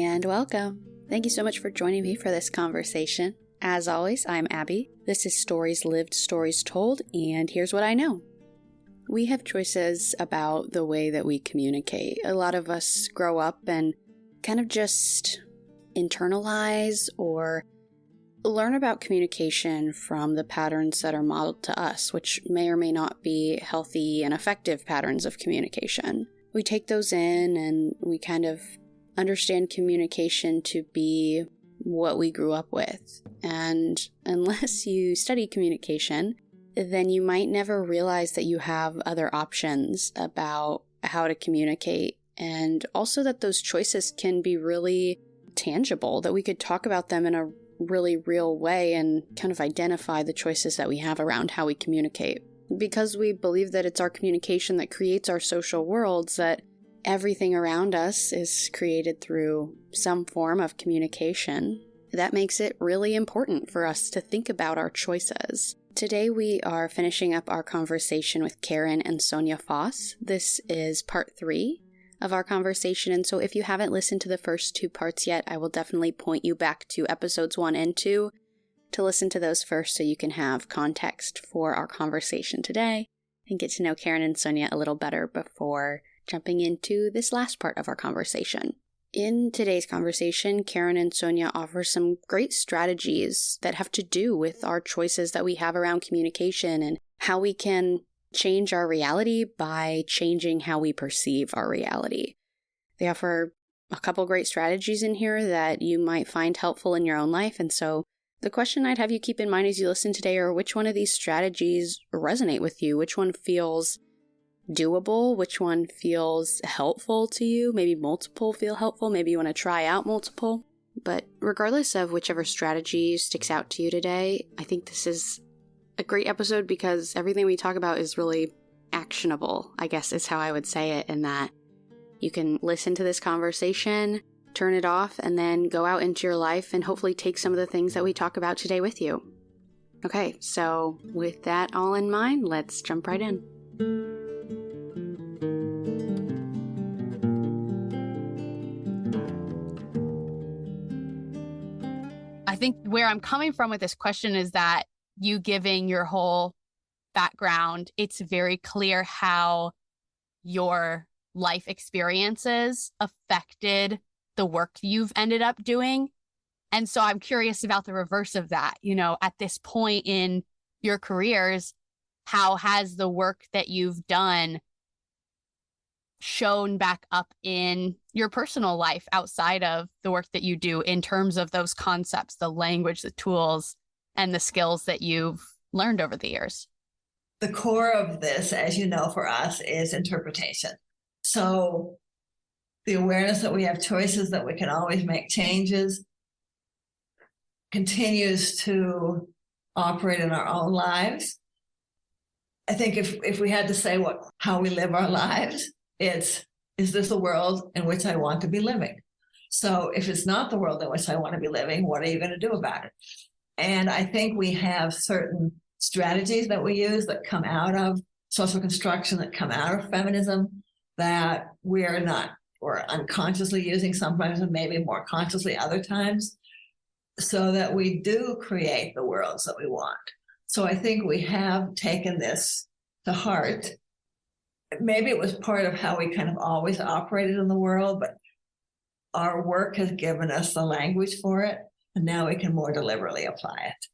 and welcome. Thank you so much for joining me for this conversation. As always, I'm Abbie. This is Stories Lived, Stories Told, and here's what I know. We have choices about the way that we communicate. A lot of us grow up and kind of just internalize or learn about communication from the patterns that are modeled to us, which may or may not be healthy and effective patterns of communication. We take those in and we kind of understand communication to be what we grew up with. And unless you study communication, then you might never realize that you have other options about how to communicate, and also that those choices can be really tangible, that we could talk about them in a really real way and kind of identify the choices that we have around how we communicate. Because we believe that it's our communication that creates our social worlds, that everything around us is created through some form of communication. That makes it really important for us to think about our choices. Today we are finishing up our conversation with Karen and Sonja Foss. This is part 3 of our conversation, and so if you haven't listened to the first 2 parts yet, I will definitely point you back to episodes 1 and 2 to listen to those first so you can have context for our conversation today and get to know Karen and Sonja a little better before jumping into this last part of our conversation. In today's conversation, Karen and Sonja offer some great strategies that have to do with our choices that we have around communication and how we can change our reality by changing how we perceive our reality. They offer a couple great strategies in here that you might find helpful in your own life, and so the question I'd have you keep in mind as you listen today are which one of these strategies resonate with you, which one feels doable, which one feels helpful to you, maybe multiple feel helpful, maybe you want to try out multiple. But regardless of whichever strategy sticks out to you today, I think this is a great episode because everything we talk about is really actionable, I guess is how I would say it, in that you can listen to this conversation, turn it off, and then go out into your life and hopefully take some of the things that we talk about today with you. Okay, so with that all in mind, let's jump right in. I think where I'm coming from with this question is that you giving your whole background, it's very clear how your life experiences affected the work you've ended up doing. And so I'm curious about the reverse of that. You know, at this point in your careers, how has the work that you've done shown back up in your personal life outside of the work that you do in terms of those concepts, the language, the tools, and the skills that you've learned over the years? The core of this, as you know, for us is interpretation. So the awareness that we have choices, that we can always make changes, continues to operate in our own lives. I think if we had to say how we live our lives, is this a world in which I want to be living? So if it's not the world in which I want to be living, what are you going to do about it? And I think we have certain strategies that we use that come out of social construction, that come out of feminism, that we're unconsciously using sometimes and maybe more consciously other times, so that we do create the worlds that we want. So I think we have taken this to heart. Maybe it was part of how we kind of always operated in the world, but our work has given us the language for it, and now we can more deliberately apply it.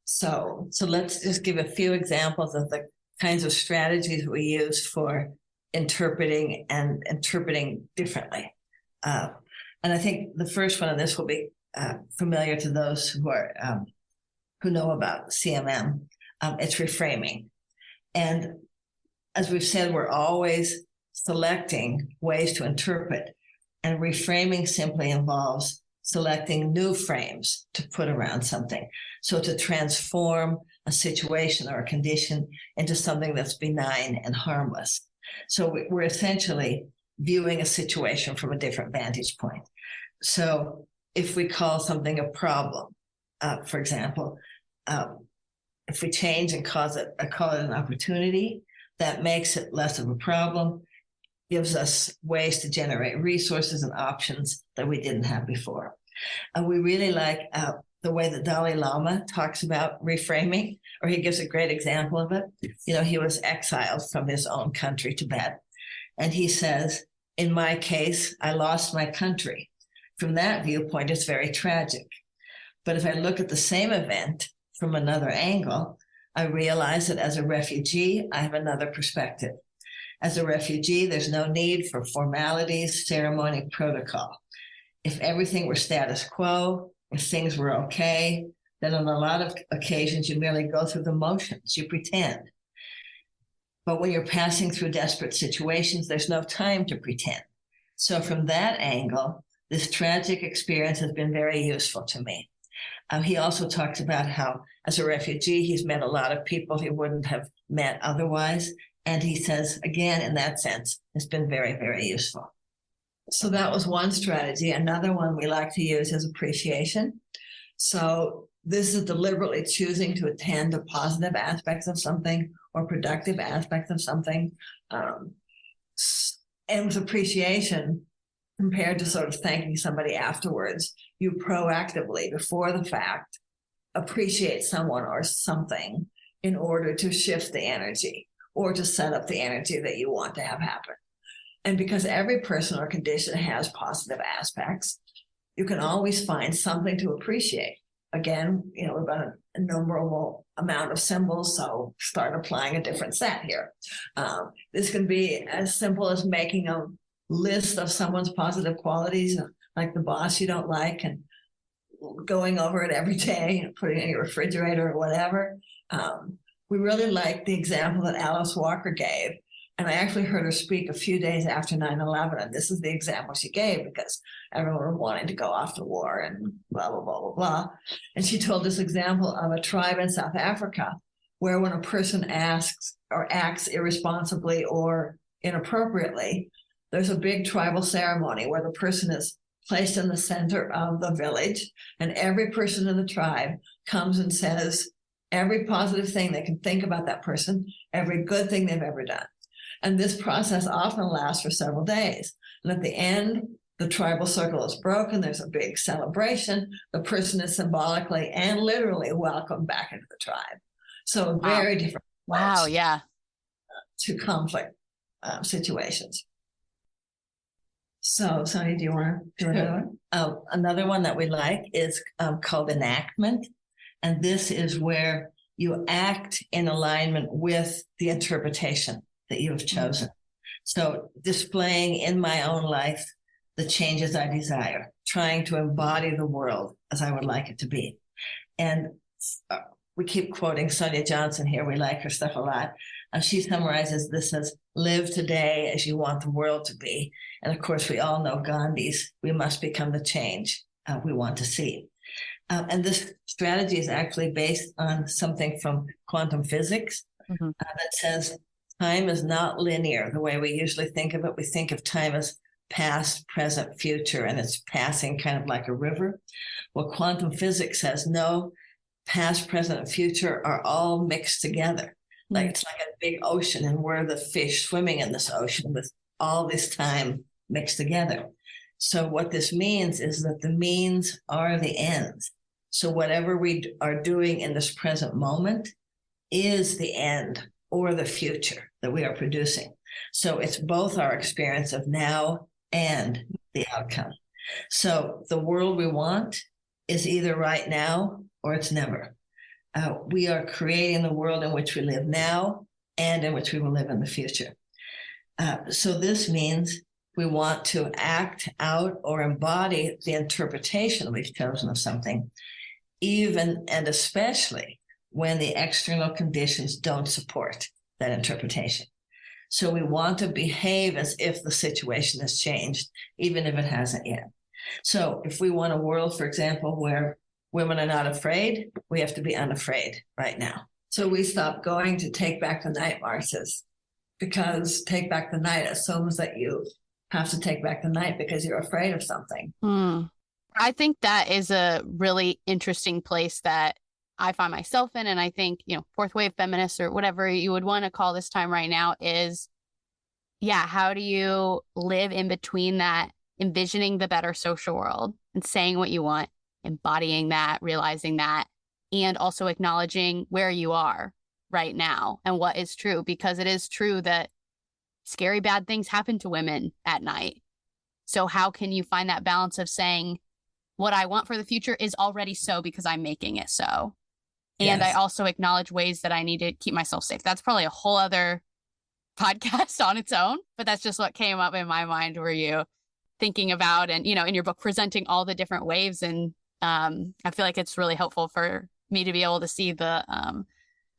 So let's just give a few examples of the kinds of strategies we use for interpreting differently. And I think the first one of this will be familiar to those who know about CMM. It's reframing. And as we've said, we're always selecting ways to interpret, and reframing simply involves selecting new frames to put around something. So to transform a situation or a condition into something that's benign and harmless. So we're essentially viewing a situation from a different vantage point. So if we call something a problem, for example, if we change and call it an opportunity, that makes it less of a problem. gives us ways to generate resources and options that we didn't have before. And we really like the way the Dalai Lama talks about reframing, or he gives a great example of it. He was exiled from his own country, Tibet. And he says, in my case, I lost my country. From that viewpoint, it's very tragic. But if I look at the same event from another angle, I realize that as a refugee, I have another perspective. As a refugee, there's no need for formalities, ceremony, protocol. If everything were status quo, if things were okay, then on a lot of occasions, you merely go through the motions, you pretend. But when you're passing through desperate situations, there's no time to pretend. So from that angle, this tragic experience has been very useful to me. He also talks about how, as a refugee, he's met a lot of people he wouldn't have met otherwise. And he says, again, in that sense, it's been very, very useful. So that was one strategy. Another one we like to use is appreciation. So this is deliberately choosing to attend to positive aspects of something or productive aspects of something. And with appreciation, compared to sort of thanking somebody afterwards, you proactively, before the fact, appreciate someone or something in order to shift the energy or to set up the energy that you want to have happen. And because every person or condition has positive aspects, you can always find something to appreciate. Again, we've got an innumerable amount of symbols, so start applying a different set here. This can be as simple as making a list of someone's positive qualities, like the boss you don't like, and going over it every day and putting it in your refrigerator or whatever. We really like the example that Alice Walker gave. And I actually heard her speak a few days after 9/11. And this is the example she gave because everyone was wanting to go off to war and blah, blah, blah, blah, blah. And she told this example of a tribe in South Africa where when a person asks or acts irresponsibly or inappropriately, there's a big tribal ceremony where the person is placed in the center of the village, and every person in the tribe comes and says every positive thing they can think about that person, every good thing they've ever done. And this process often lasts for several days. And at the end, the tribal circle is broken. There's a big celebration. The person is symbolically and literally welcomed back into the tribe. So a very different to conflict situations. So, Sonja, do you want to do another one? Another one that we like is called enactment. And this is where you act in alignment with the interpretation that you have chosen. So displaying in my own life the changes I desire, trying to embody the world as I would like it to be. And we keep quoting Sonia Johnson here. We like her stuff a lot. She summarizes this as live today as you want the world to be. And of course, we all know Gandhi's, we must become the change we want to see. And this strategy is actually based on something from quantum physics that says time is not linear the way we usually think of it. We think of time as past, present, future, and it's passing kind of like a river. Well, quantum physics says no, past, present, and future are all mixed together. Like it's like a big ocean, and we're the fish swimming in this ocean with all this time mixed together. So what this means is that the means are the ends. So whatever we are doing in this present moment is the end or the future that we are producing. So it's both our experience of now and the outcome. So the world we want is either right now or it's never. We are creating the world in which we live now and in which we will live in the future. So this means we want to act out or embody the interpretation we've chosen of something, even and especially when the external conditions don't support that interpretation. So we want to behave as if the situation has changed, even if it hasn't yet. So if we want a world, for example, where women are not afraid, we have to be unafraid right now. So we stop going to take back the night marches, because take back the night assumes that you have to take back the night because you're afraid of something. I think that is a really interesting place that I find myself in. And I think, fourth wave feminists or whatever you would want to call this time right now is, yeah, how do you live in between that, envisioning the better social world and saying what you want, embodying that, realizing that, and also acknowledging where you are right now and what is true, because it is true that scary, bad things happen to women at night. So how can you find that balance of saying what I want for the future is already so because I'm making it so? And I Yes. also acknowledge ways that I need to keep myself safe. That's probably a whole other podcast on its own, but that's just what came up in my mind. Were you thinking about, and, in your book, presenting all the different waves. And I feel like it's really helpful for me to be able to see the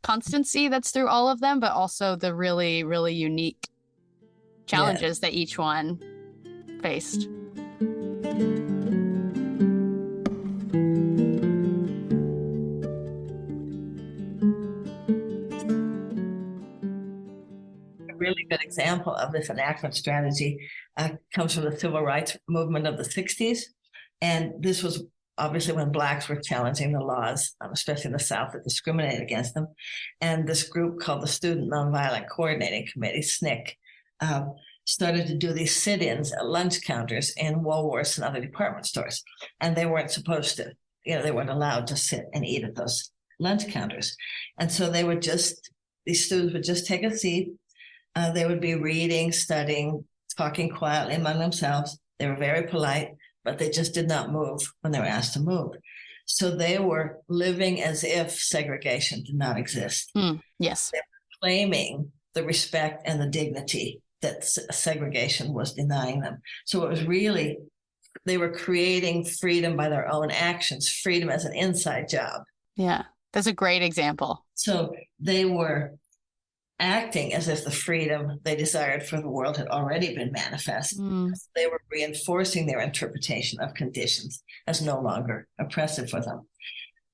constancy that's through all of them, but also the really, really unique challenges that each one faced. A really good example of this enactment strategy comes from the civil rights movement of the 60s. And this was obviously when Blacks were challenging the laws, especially in the South, that discriminated against them. And this group called the Student Nonviolent Coordinating Committee, SNCC, started to do these sit-ins at lunch counters in Woolworths and other department stores. And they weren't supposed to, they weren't allowed to sit and eat at those lunch counters. And so these students would just take a seat. They would be reading, studying, talking quietly among themselves. They were very polite, but they just did not move when they were asked to move. So they were living as if segregation did not exist. Yes. They were claiming the respect and the dignity that segregation was denying them. So it was really, they were creating freedom by their own actions, freedom as an inside job. Yeah, that's a great example. So they were acting as if the freedom they desired for the world had already been manifest. They were reinforcing their interpretation of conditions as no longer oppressive for them.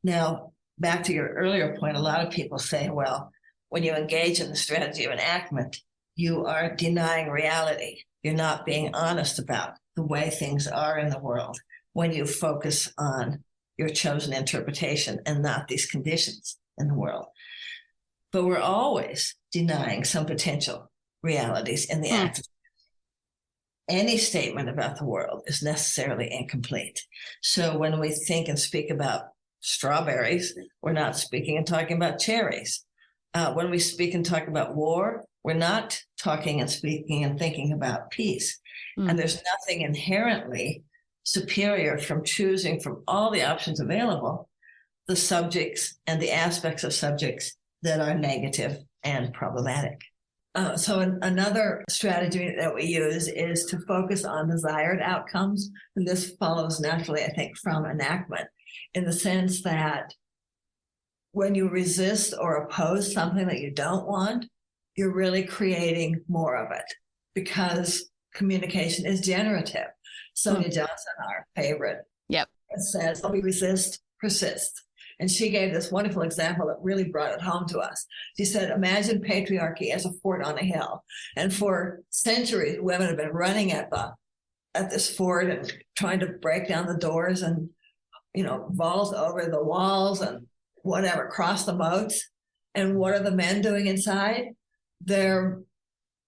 Now, back to your earlier point, a lot of people say, well, when you engage in the strategy of enactment, you are denying reality. You're not being honest about the way things are in the world when you focus on your chosen interpretation and not these conditions in the world. But we're always denying some potential realities in the act. Any statement about the world is necessarily incomplete. So when we think and speak about strawberries, we're not speaking and talking about cherries. When we speak and talk about war, we're not talking and speaking and thinking about peace. And there's nothing inherently superior from choosing from all the options available the subjects and the aspects of subjects that are negative and problematic. So another strategy that we use is to focus on desired outcomes. And this follows naturally, I think, from enactment, in the sense that when you resist or oppose something that you don't want, you're really creating more of it, because communication is generative. Sonja Johnson, our favorite, says, we resist, persist. And she gave this wonderful example that really brought it home to us. She said, imagine patriarchy as a fort on a hill. And for centuries, women have been running at this fort and trying to break down the doors and, vault over the walls and whatever, cross the moats. And what are the men doing inside? They're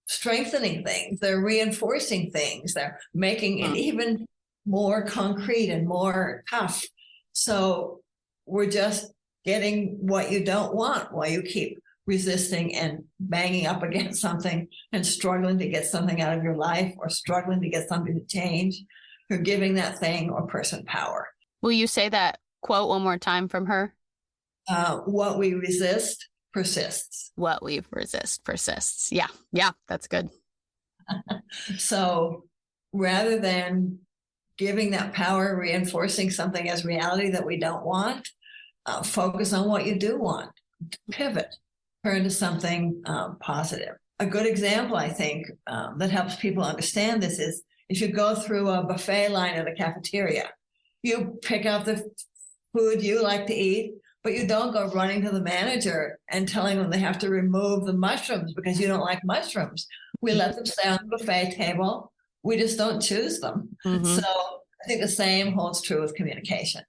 strengthening things. They're reinforcing things. They're making it even more concrete and more tough. So we're just getting what you don't want while you keep resisting and banging up against something and struggling to get something out of your life or struggling to get something to change. You're giving that thing or person power. Will you say that quote one more time from her? What we resist persists. What we resist persists. Yeah, that's good. So rather than giving that power, reinforcing something as reality that we don't want, focus on what you do want, pivot, turn to something positive. A good example, I think, that helps people understand this is if you go through a buffet line at a cafeteria, you pick out the food you like to eat, but you don't go running to the manager and telling them they have to remove the mushrooms because you don't like mushrooms. We let them stay on the buffet table. We just don't choose them. So I think the same holds true with communication.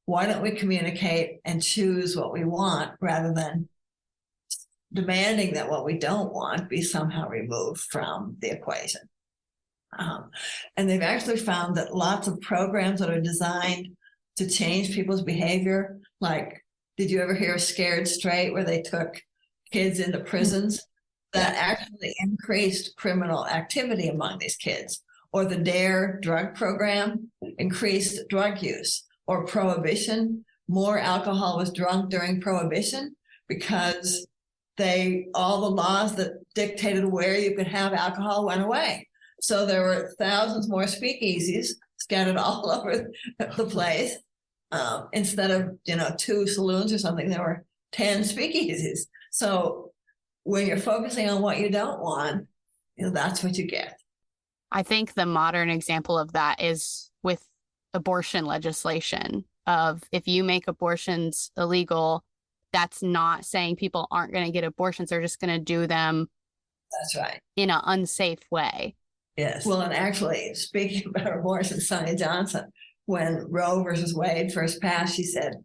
Why don't we communicate and choose what we want rather than demanding that what we don't want be somehow removed from the equation. And they've actually found that lots of programs that are designed to change people's behavior, like, did you ever hear of Scared Straight, where they took kids into prisons? That actually increased criminal activity among these kids. Or the DARE drug program increased drug use. Or Prohibition, more alcohol was drunk during Prohibition because all the laws that dictated where you could have alcohol went away. So there were thousands more speakeasies scattered all over the place. Instead of 2 saloons or something, there were 10 speakeasies. So when you're focusing on what you don't want, that's what you get. I think the modern example of that is with abortion legislation. Of if you make abortions illegal, that's not saying people aren't going to get abortions. They're just going to do them. That's right. In an unsafe way. Yes. Well, and actually, speaking about abortion, Sonja Johnson, when Roe versus Wade first passed, she said,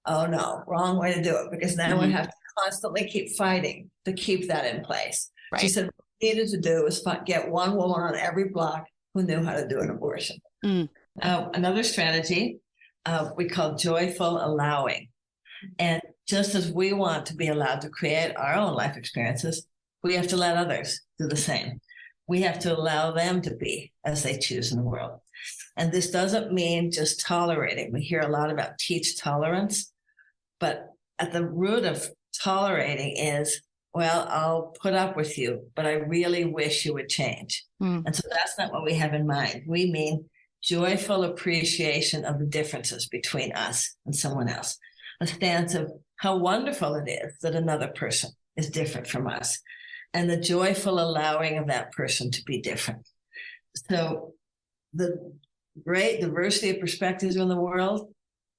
"Oh no, wrong way to do it, because now we have to constantly keep fighting to keep that in place." Right. She said, what we needed to do was get one woman on every block who knew how to do an abortion. Another strategy we call joyful allowing. And just as we want to be allowed to create our own life experiences, we have to let others do the same. We have to allow them to be as they choose in the world. And this doesn't mean just tolerating. We hear a lot about teach tolerance, but at the root of tolerating is, well, I'll put up with you, but I really wish you would change. And so that's not what we have in mind. We mean joyful appreciation of the differences between us and someone else. A stance of how wonderful it is that another person is different from us, and the joyful allowing of that person to be different. So the great diversity of perspectives in the world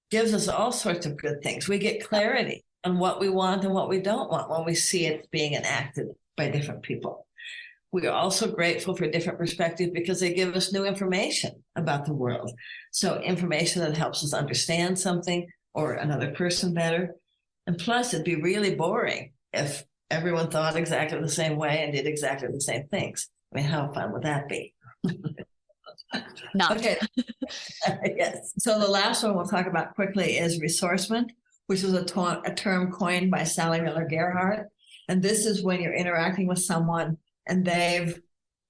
gives us all sorts of good things. We get clarity on what we want and what we don't want when we see it being enacted by different people. We are also grateful for different perspectives because they give us new information about the world. So information that helps us understand something or another person better. And plus, it'd be really boring if everyone thought exactly the same way and did exactly the same things. I mean, how fun would that be? Not. Okay. Yes. So the last one we'll talk about quickly is resourcement, which is a term coined by Sally Miller Gerhardt. And this is when you're interacting with someone and they've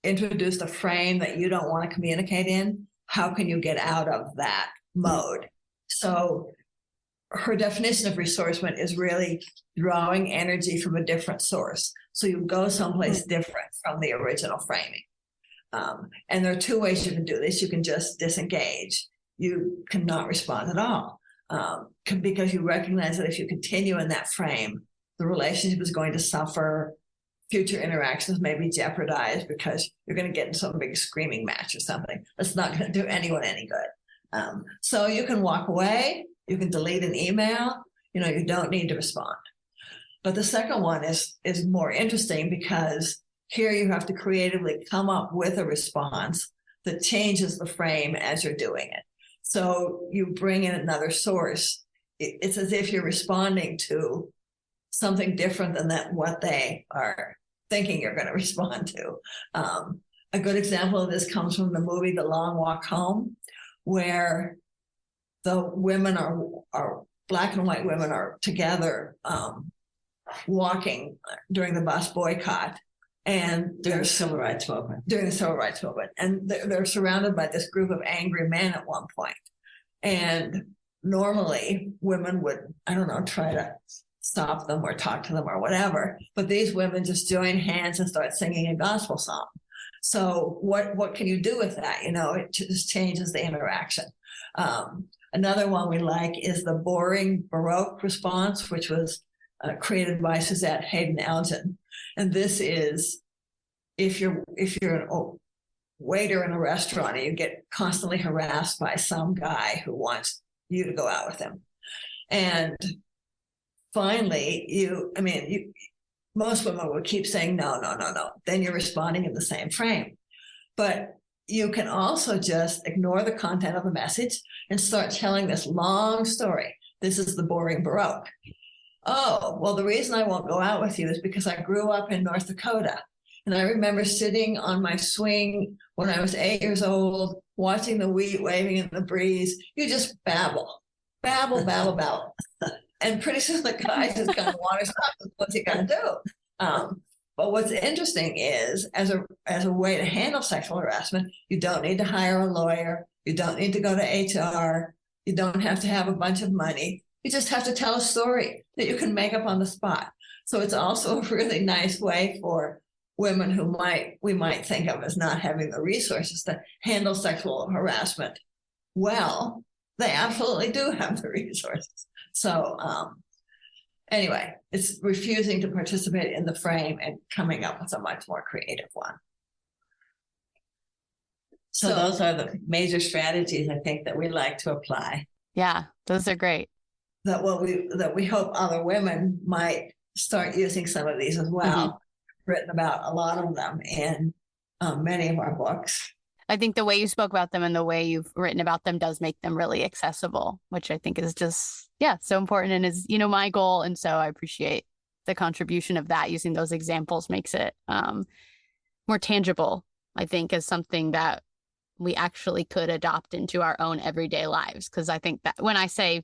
introduced a frame that you don't want to communicate in. How can you get out of that mode? So her definition of resourcement is really drawing energy from a different source. So you go someplace different from the original framing. And there are 2 ways you can do this. You can just disengage. You cannot respond at all because you recognize that if you continue in that frame, the relationship is going to suffer. Future interactions may be jeopardized because you're going to get in some big screaming match or something. That's not going to do anyone any good. So you can walk away. You can delete an email. You don't need to respond. But the second one is more interesting because here you have to creatively come up with a response that changes the frame as you're doing it. So you bring in another source. It's as if you're responding to something different than what they are thinking you're going to respond to. A good example of this comes from the movie The Long Walk Home, where the women are Black and white women are together walking during the bus boycott. And during the civil rights movement. And they're surrounded by this group of angry men at one point. And normally women would, try to stop them or talk to them or whatever. But these women just join hands and start singing a gospel song. So what can you do with that? It just changes the interaction. Another one we like is the boring Baroque response, which was created by Suzette Haydn Elgin. And this is if you're a waiter in a restaurant and you get constantly harassed by some guy who wants you to go out with him. And finally, most women would keep saying, no. Then you're responding in the same frame. But you can also just ignore the content of the message and start telling this long story. This is the boring Baroque. oh, well, the reason I won't go out with you is because I grew up in North Dakota. And I remember sitting on my swing when I was 8 years old, watching the wheat waving in the breeze. You just babble. And pretty soon the guy just kind of want to stop. What's he going to do? But what's interesting is, as a way to handle sexual harassment, you don't need to hire a lawyer. You don't need to go to HR. You don't have to have a bunch of money. You just have to tell a story that you can make up on the spot. So it's also a really nice way for women who we might think of as not having the resources to handle sexual harassment well. They absolutely do have the resources. So anyway, it's refusing to participate in the frame and coming up with a much more creative one. So those are the major strategies, I think, that we like to apply. Yeah, those are great. That we hope other women might start using some of these as well. Mm-hmm. Written about a lot of them in many of our books. I think the way you spoke about them and the way you've written about them does make them really accessible, which I think is just, so important and is, my goal. And so I appreciate the contribution of that. Using those examples makes it more tangible, I think, as something that we actually could adopt into our own everyday lives. Because I think that when I say,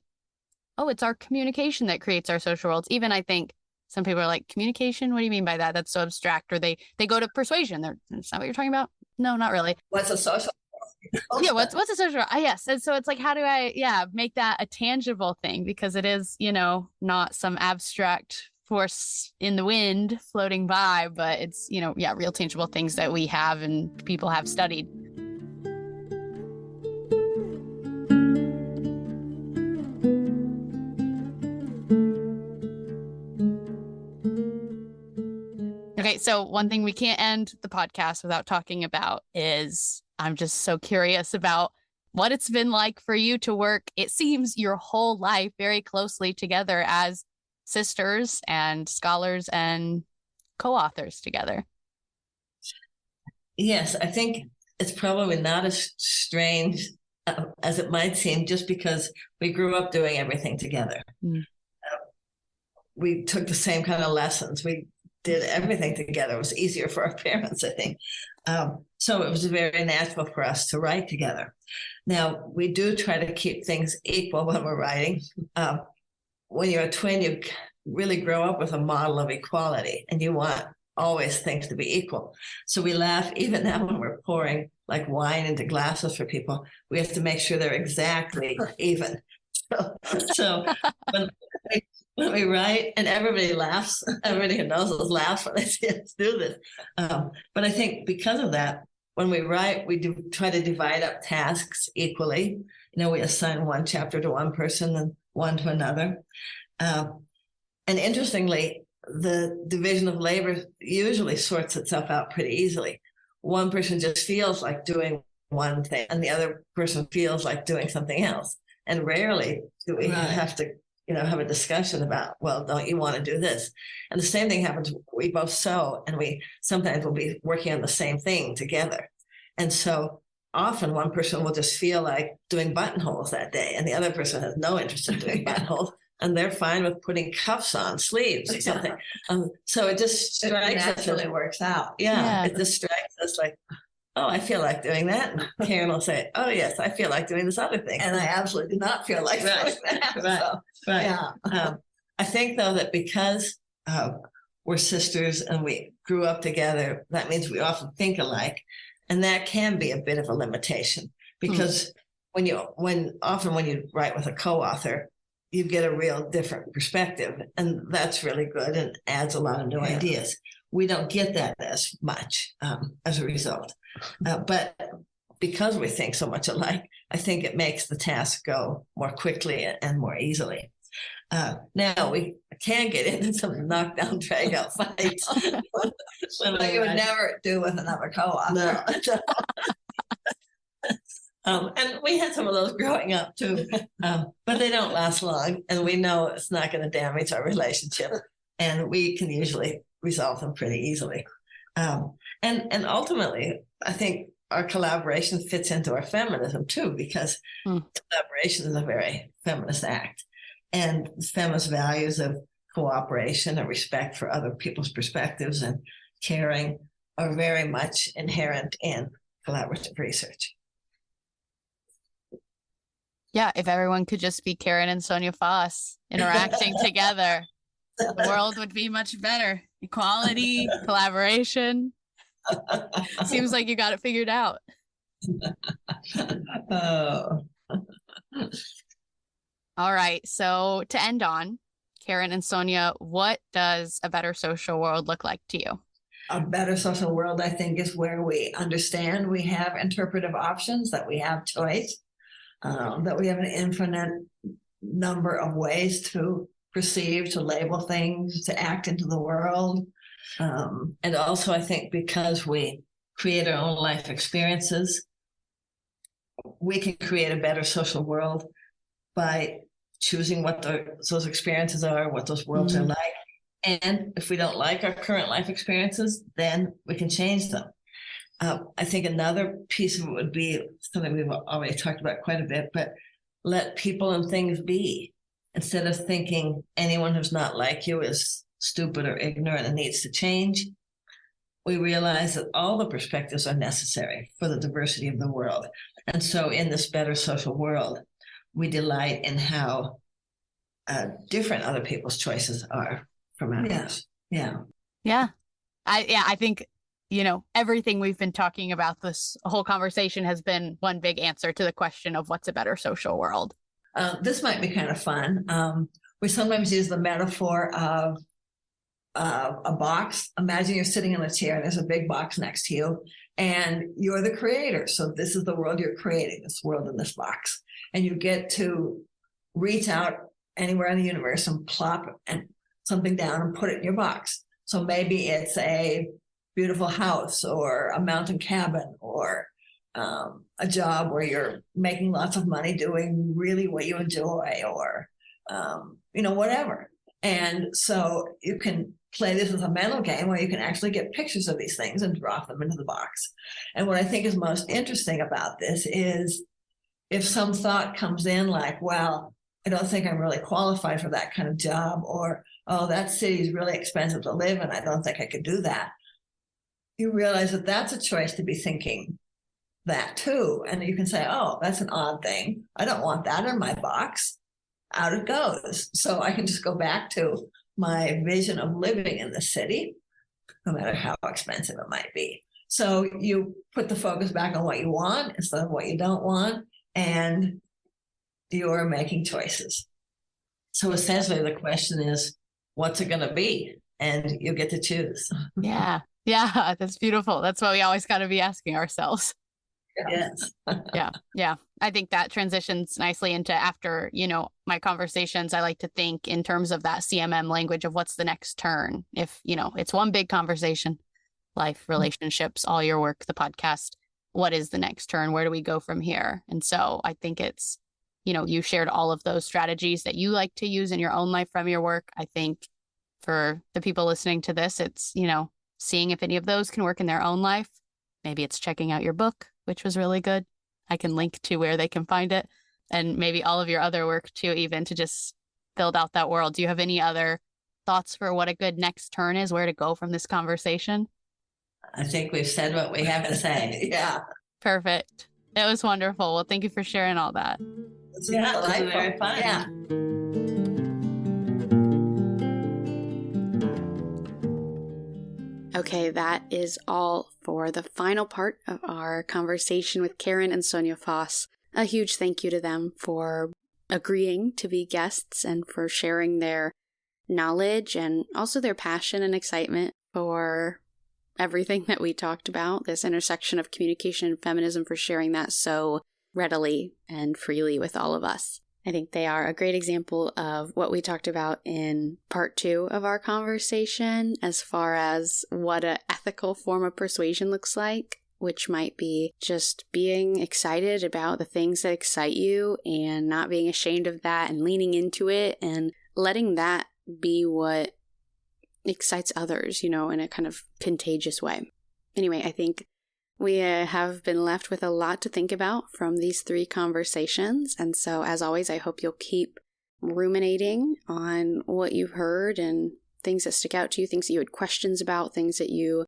oh, it's our communication that creates our social worlds, even I think some people are like, communication? What do you mean by that? That's so abstract. Or they go to persuasion. That's not what you're talking about? No, not really. What's a social? Yeah, what's a social? Yes. And so it's like, how do I, make that a tangible thing? Because it is, not some abstract force in the wind floating by, but it's, real tangible things that we have and people have studied. Okay, so one thing we can't end the podcast without talking about is I'm just so curious about what it's been like for you to work, it seems, your whole life very closely together as sisters and scholars and co-authors together. Yes, I think it's probably not as strange as it might seem, just because we grew up doing everything together. We took the same kind of lessons. We did everything together. It was easier for our parents, I think. So it was very natural for us to write together. Now, we do try to keep things equal when we're writing. When you're a twin, you really grow up with a model of equality, and you want always things to be equal. So we laugh, even now when we're pouring like wine into glasses for people, we have to make sure they're exactly even. So when we write, and everybody laughs, everybody who knows us laughs when they see us do this. But I think because of that, when we write, we do try to divide up tasks equally. We assign one chapter to one person and one to another. And interestingly, the division of labor usually sorts itself out pretty easily. One person just feels like doing one thing, and the other person feels like doing something else. And rarely do we have to, have a discussion about, well, don't you want to do this? And the same thing happens. We both sew, and we sometimes will be working on the same thing together. And so often one person will just feel like doing buttonholes that day, and the other person has no interest in doing buttonholes, and they're fine with putting cuffs on, sleeves or something. So it just strikes us. It naturally works out. Yeah, it just strikes us like, oh, I feel like doing that. And Karen will say, oh, yes, I feel like doing this other thing. And I absolutely do not feel like doing that. Right. Yeah. I think, though, that because we're sisters and we grew up together, that means we often think alike. And that can be a bit of a limitation, because when you write with a co-author, you get a real different perspective. And that's really good and adds a lot of new ideas. We don't get that as much as a result. But because we think so much alike, I think it makes the task go more quickly and more easily. Now, we can get into some knockdown, drag-out fights. But you would never do with another co-author. No. And we had some of those growing up, too. But they don't last long, and we know it's not going to damage our relationship. And we can usually resolve them pretty easily. And ultimately, I think our collaboration fits into our feminism too, because collaboration is a very feminist act. And feminist values of cooperation and respect for other people's perspectives and caring are very much inherent in collaborative research. Yeah, if everyone could just be Karen and Sonja Foss interacting together, the world would be much better. Equality, collaboration. Seems like you got it figured out. Oh. All right. So to end on, Karen and Sonja, what does a better social world look like to you? A better social world, I think, is where we understand we have interpretive options, that we have choice, that we have an infinite number of ways to perceive, to label things, to act into the world. And also, I think because we create our own life experiences, we can create a better social world by choosing what those experiences are, what those worlds are like. And if we don't like our current life experiences, then we can change them. I think another piece of it would be something we've already talked about quite a bit, but let people and things be. Instead of thinking anyone who's not like you is stupid or ignorant and needs to change, we realize that all the perspectives are necessary for the diversity of the world. And so in this better social world, we delight in how different other people's choices are from ours. Yeah. I think, everything we've been talking about this whole conversation has been one big answer to the question of what's a better social world. This might be kind of fun. We sometimes use the metaphor of a box. Imagine you're sitting in a chair and there's a big box next to you and you're the creator. So this is the world you're creating, this world in this box. And you get to reach out anywhere in the universe and plop something down and put it in your box. So maybe it's a beautiful house or a mountain cabin or a job where you're making lots of money doing really what you enjoy or, whatever. And so you can play this as a mental game where you can actually get pictures of these things and drop them into the box. And what I think is most interesting about this is if some thought comes in like, well, I don't think I'm really qualified for that kind of job, or, oh, that city is really expensive to live in, I don't think I could do that. You realize that that's a choice to be thinking that too. And you can say, oh, that's an odd thing. I don't want that in my box. Out it goes. So I can just go back to my vision of living in the city, no matter how expensive it might be. So you put the focus back on what you want instead of what you don't want, and you're making choices. So essentially the question is, what's it going to be? And you get to choose. Yeah, that's beautiful. That's what we always got to be asking ourselves. Yes. Yeah. I think that transitions nicely into after, my conversations. I like to think in terms of that CMM language of what's the next turn. If, it's one big conversation, life, relationships, all your work, the podcast, what is the next turn? Where do we go from here? And so I think it's, you shared all of those strategies that you like to use in your own life from your work. I think for the people listening to this, it's, seeing if any of those can work in their own life. Maybe it's checking out your book, which was really good. I can link to where they can find it, and maybe all of your other work too, even to just build out that world. Do you have any other thoughts for what a good next turn is, where to go from this conversation? I think we've said what we have to say. Yeah. Perfect. It was wonderful. Well, thank you for sharing all that. Yeah, it was very fun. Yeah. Okay, that is all for the final part of our conversation with Karen and Sonja Foss. A huge thank you to them for agreeing to be guests and for sharing their knowledge and also their passion and excitement for everything that we talked about, this intersection of communication and feminism, for sharing that so readily and freely with all of us. I think they are a great example of what we talked about in part 2 of our conversation as far as what an ethical form of persuasion looks like, which might be just being excited about the things that excite you and not being ashamed of that and leaning into it and letting that be what excites others, in a kind of contagious way. Anyway, I think we have been left with a lot to think about from these 3 conversations. And so, as always, I hope you'll keep ruminating on what you've heard and things that stick out to you, things that you had questions about, things that you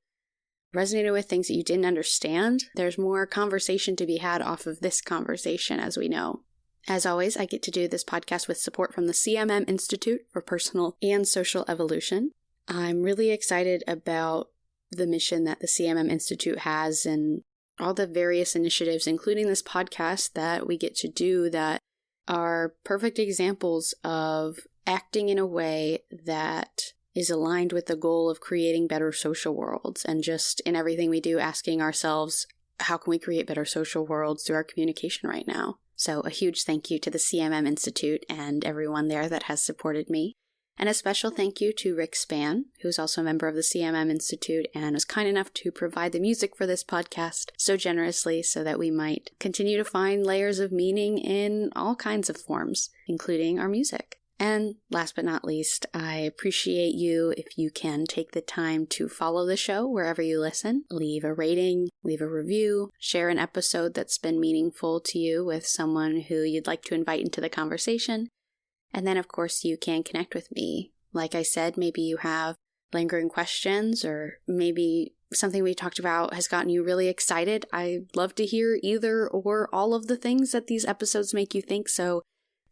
resonated with, things that you didn't understand, there's more conversation to be had off of this conversation, as we know. As always, I get to do this podcast with support from the CMM Institute for Personal and Social Evolution. I'm really excited about the mission that the CMM Institute has and all the various initiatives, including this podcast that we get to do, that are perfect examples of acting in a way that is aligned with the goal of creating better social worlds, and just in everything we do, asking ourselves, how can we create better social worlds through our communication right now? So a huge thank you to the CMM Institute and everyone there that has supported me. And a special thank you to Rick Spann, who's also a member of the CMM Institute and was kind enough to provide the music for this podcast so generously so that we might continue to find layers of meaning in all kinds of forms, including our music. And last but not least, I appreciate you if you can take the time to follow the show wherever you listen. Leave a rating, leave a review, share an episode that's been meaningful to you with someone who you'd like to invite into the conversation. And then, of course, you can connect with me. Like I said, maybe you have lingering questions, or maybe something we talked about has gotten you really excited. I'd love to hear either or all of the things that these episodes make you think, so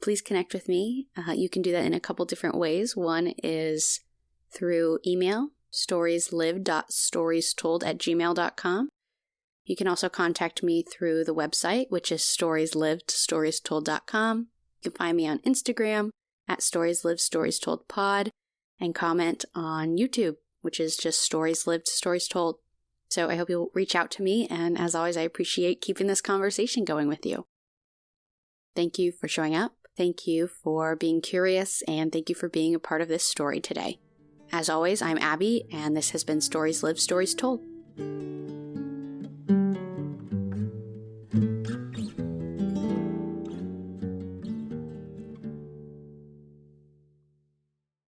please connect with me. You can do that in a couple different ways. One is through email, storieslived.storiestold@gmail.com. You can also contact me through the website, which is storieslived.storiestold.com. You can find me on Instagram at storieslived_storiestold_pod, and comment on YouTube, which is just Stories Lived, Stories Told. So I hope you'll reach out to me, and as always, I appreciate keeping this conversation going with you. Thank you for showing up. Thank you for being curious, and thank you for being a part of this story today. As always, I'm Abbie, and this has been Stories Lived, Stories Told.